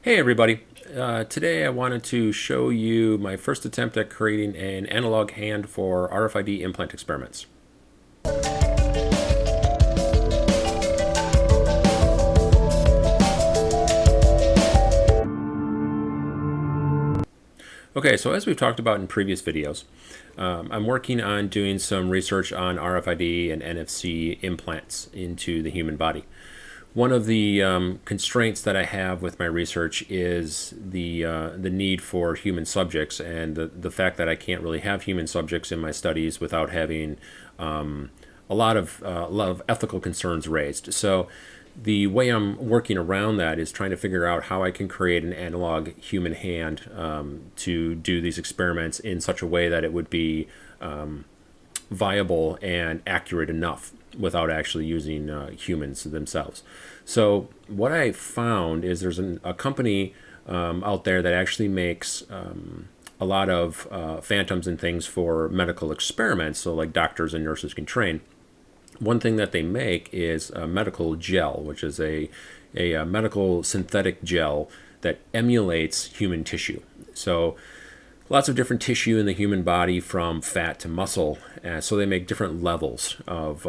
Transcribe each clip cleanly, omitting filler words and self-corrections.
Hey everybody, today I wanted to show you my first attempt at creating an analog hand for RFID implant experiments. Okay, so as we've talked about in previous videos, I'm working on doing some research on RFID and NFC implants into the human body. One of the constraints that I have with my research is the need for human subjects and the fact that I can't really have human subjects in my studies without having a lot of ethical concerns raised. So the way I'm working around that is trying to figure out how I can create an analog human hand to do these experiments in such a way that it would be viable and accurate enough without actually using humans themselves. So what I found is there's a company out there that actually makes a lot of phantoms and things for medical experiments, so like doctors and nurses can train. One thing that they make is a medical gel, which is a medical synthetic gel that emulates human tissue. So lots of different tissue in the human body, from fat to muscle. So they make different levels of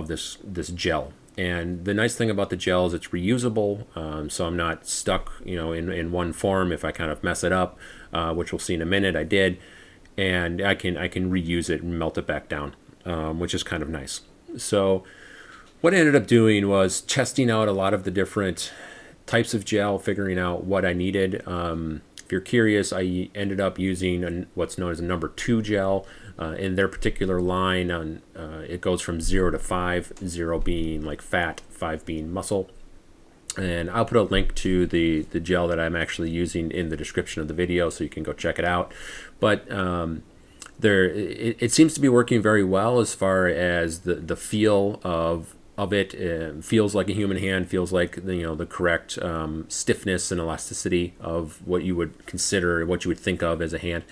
this gel. And the nice thing about the gel is it's reusable, so I'm not stuck, in one form if I kind of mess it up, which we'll see in a minute. I did, and I can reuse it and melt it back down, which is kind of nice. So what I ended up doing was testing out a lot of the different types of gel, figuring out what I needed. If you're curious, I ended up using what's known as a number 2 gel in their particular line. It goes from 0 to 5, 0 being like fat, 5 being muscle. And I'll put a link to the gel that I'm actually using in the description of the video, so you can go check it out. But it seems to be working very well as far as the feel of it. It feels like a human hand, feels like the correct stiffness and elasticity of what you would consider, what you would think of as a hand.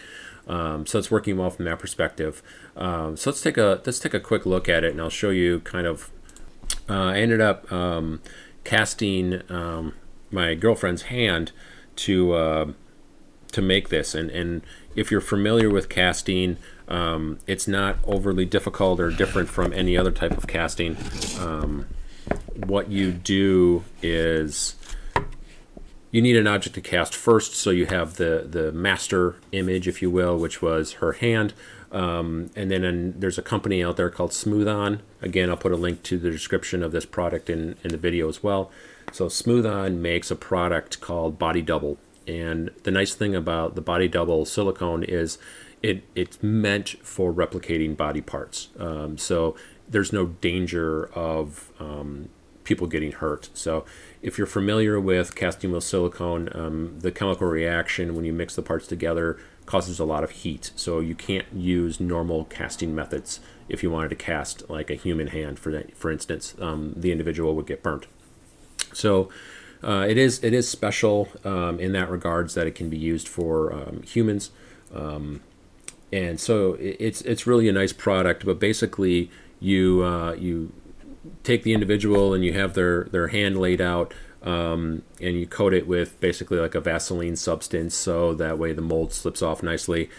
So it's working well from that perspective. So let's take a quick look at it, and I'll show you kind of. I ended up casting my girlfriend's hand to make this, and if you're familiar with casting, it's not overly difficult or different from any other type of casting. What you do is you need an object to cast first, so you have the master image, if you will, which was her hand. And then there's a company out there called Smooth On. Again, I'll put a link to the description of this product in the video as well. So Smooth On makes a product called Body Double. And the nice thing about the Body Double silicone is it's meant for replicating body parts. So there's no danger of people getting hurt. So if you're familiar with casting with silicone, the chemical reaction when you mix the parts together causes a lot of heat. So you can't use normal casting methods if you wanted to cast like a human hand, for instance. The individual would get burnt. So it is special in that regards, that it can be used for humans. And so it's really a nice product. But basically, you take the individual and you have their hand laid out, and you coat it with basically like a Vaseline substance, so that way the mold slips off nicely.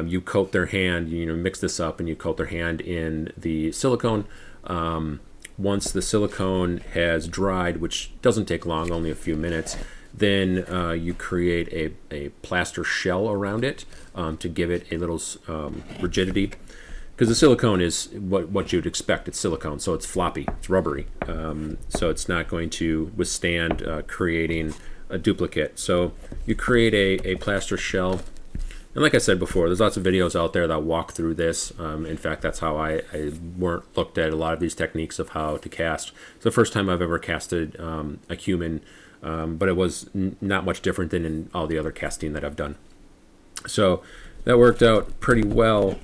You coat their hand, mix this up, and you coat their hand in the silicone. Once the silicone has dried, which doesn't take long, only a few minutes, then you create a plaster shell around it to give it a little rigidity. Because the silicone is what you'd expect. It's silicone, so it's floppy, it's rubbery. So it's not going to withstand creating a duplicate. So you create a plaster shell. And like I said before, there's lots of videos out there that walk through this. In fact, that's how I looked at a lot of these techniques of how to cast. It's the first time I've ever casted a human, but it was not much different than in all the other casting that I've done. So that worked out pretty well.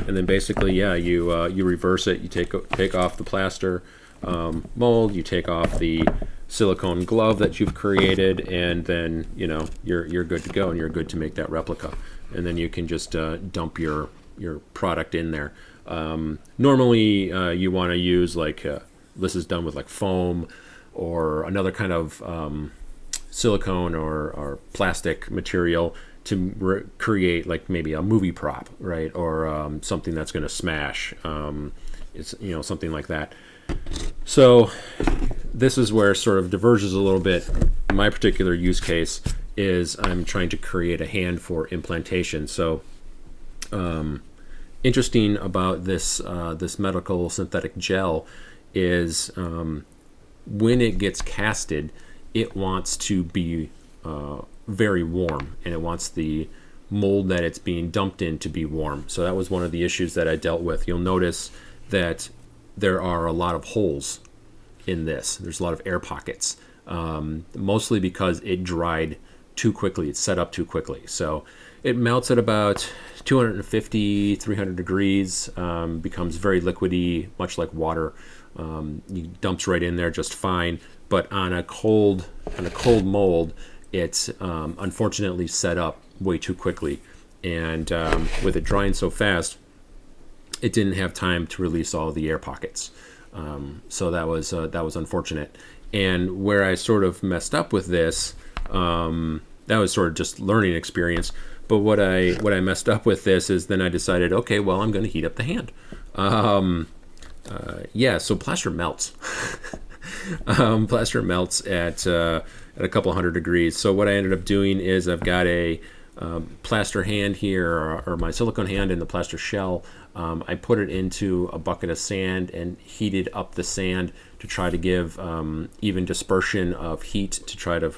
And then basically, yeah, you reverse it. You take off the plaster mold. You take off the silicone glove that you've created, and then you're good to go, and you're good to make that replica. And then you can just dump your product in there. Normally, you want to use this is done with like foam or another kind of silicone or plastic material to create like maybe a movie prop, right, or something that's going to smash. It's something like that. So this is where it sort of diverges a little bit. My particular use case is I'm trying to create a hand for implantation. So interesting about this medical synthetic gel is when it gets casted, it wants to be very warm, and it wants the mold that it's being dumped in to be warm. So that was one of the issues that I dealt with. You'll notice that there are a lot of holes in this. There's a lot of air pockets, mostly because it dried too quickly. It's set up too quickly. So it melts at about 250, 300 degrees, becomes very liquidy, much like water. It dumps right in there just fine. But on a cold mold, it's unfortunately set up way too quickly, and with it drying so fast, it didn't have time to release all the air pockets. So that was unfortunate. And where I sort of messed up with this, that was sort of just learning experience. But what I messed up with this is then I decided, okay, well, I'm going to heat up the hand. So plaster melts. Plaster melts at a couple hundred degrees. So what I ended up doing is I've got a plaster hand here, or my silicone hand in the plaster shell. I put it into a bucket of sand and heated up the sand to try to give even dispersion of heat to try to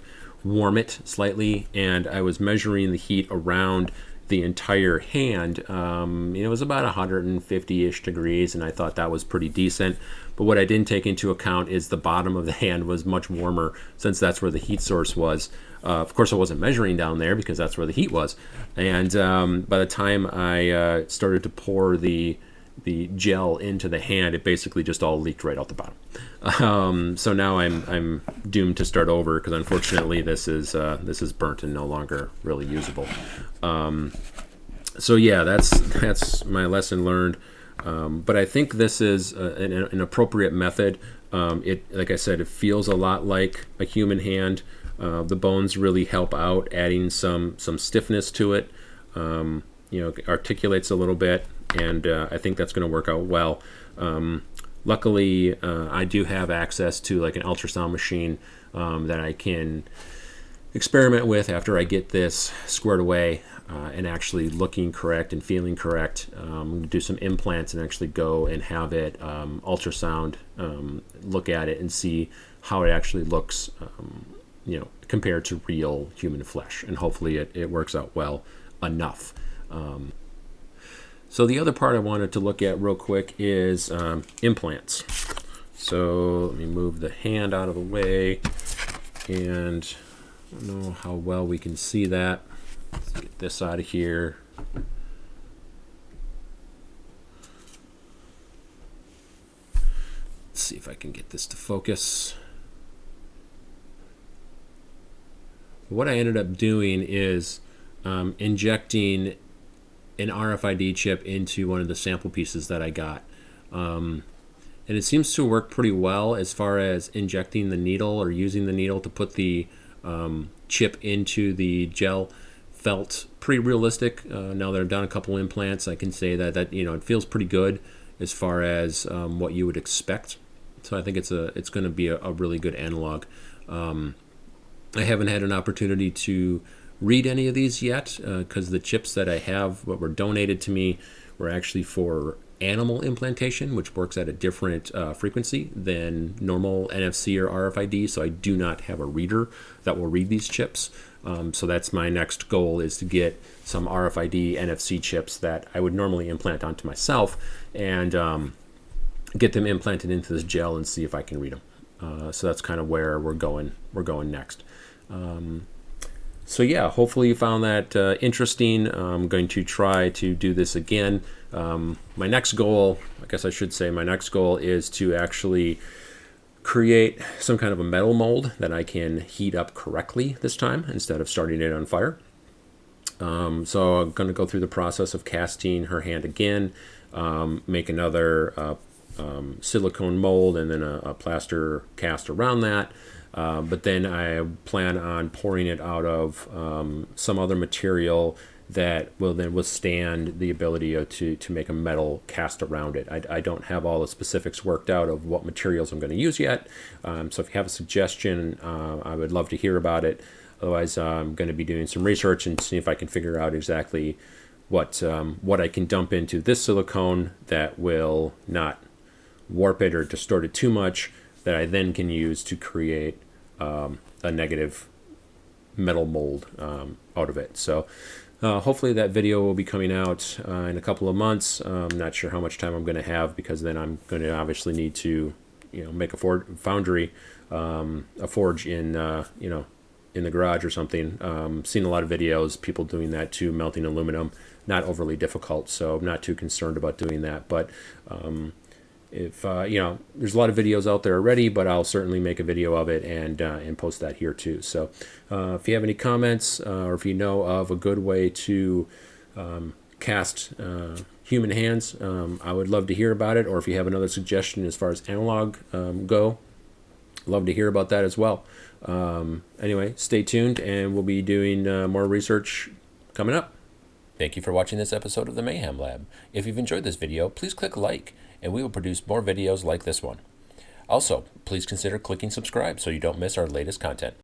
warm it slightly. And I was measuring the heat around the entire hand. It was about 150-ish degrees, and I thought that was pretty decent. But what I didn't take into account is the bottom of the hand was much warmer, since that's where the heat source was. Of course, I wasn't measuring down there because that's where the heat was. And by the time I started to pour the gel into the hand, it basically just all leaked right out the bottom. So now I'm doomed to start over, because unfortunately this is burnt and no longer really usable. So yeah, that's my lesson learned. But I think this is an appropriate method. Like I said, it feels a lot like a human hand. The bones really help out, adding some stiffness to it. Articulates a little bit, and I think that's going to work out well. Luckily, I do have access to like an ultrasound machine that I can experiment with after I get this squared away and actually looking correct and feeling correct. I'm going to do some implants and actually go and have it ultrasound, look at it and see how it actually looks, compared to real human flesh. And hopefully it works out well enough. So the other part I wanted to look at real quick is implants. So let me move the hand out of the way, and I don't know how well we can see that. Let's get this out of here. Let's see if I can get this to focus. What I ended up doing is injecting an RFID chip into one of the sample pieces that I got. And it seems to work pretty well as far as injecting the needle or using the needle to put the chip into the gel. Felt pretty realistic. Now that I've done a couple implants, I can say that it feels pretty good as far as what you would expect. So I think it's going to be a really good analog. I haven't had an opportunity to read any of these yet, because the chips that I have, what were donated to me, were actually for animal implantation, which works at a different frequency than normal NFC or RFID. So I do not have a reader that will read these chips. So that's my next goal, is to get some RFID NFC chips that I would normally implant onto myself, and get them implanted into this gel and see if I can read them. So that's kind of where we're going next. So yeah, hopefully you found that interesting. I'm going to try to do this again. My next goal, I guess I should say, my next goal is to actually create some kind of a metal mold that I can heat up correctly this time instead of starting it on fire. So I'm going to go through the process of casting her hand again, make another silicone mold, and then a plaster cast around that. But then I plan on pouring it out of some other material that will then withstand the ability to make a metal cast around it. I don't have all the specifics worked out of what materials I'm going to use yet. So if you have a suggestion, I would love to hear about it. Otherwise, I'm going to be doing some research and see if I can figure out exactly what I can dump into this silicone that will not warp it or distort it too much, that I then can use to create a negative metal mold out of it. So hopefully that video will be coming out in a couple of months. I'm not sure how much time I'm going to have, because then I'm going to obviously need to, make a foundry, a forge in, in the garage or something. Seen a lot of videos, people doing that too, melting aluminum. Not overly difficult, so I'm not too concerned about doing that. But if there's a lot of videos out there already, but I'll certainly make a video of it and post that here too. So if you have any comments, or if you know of a good way to cast human hands, I would love to hear about it. Or if you have another suggestion as far as analog go, love to hear about that as well. Anyway, stay tuned, and we'll be doing more research coming up. Thank you for watching this episode of the Mayhem Lab. If you've enjoyed this video, please click like, and we will produce more videos like this one. Also, please consider clicking subscribe so you don't miss our latest content.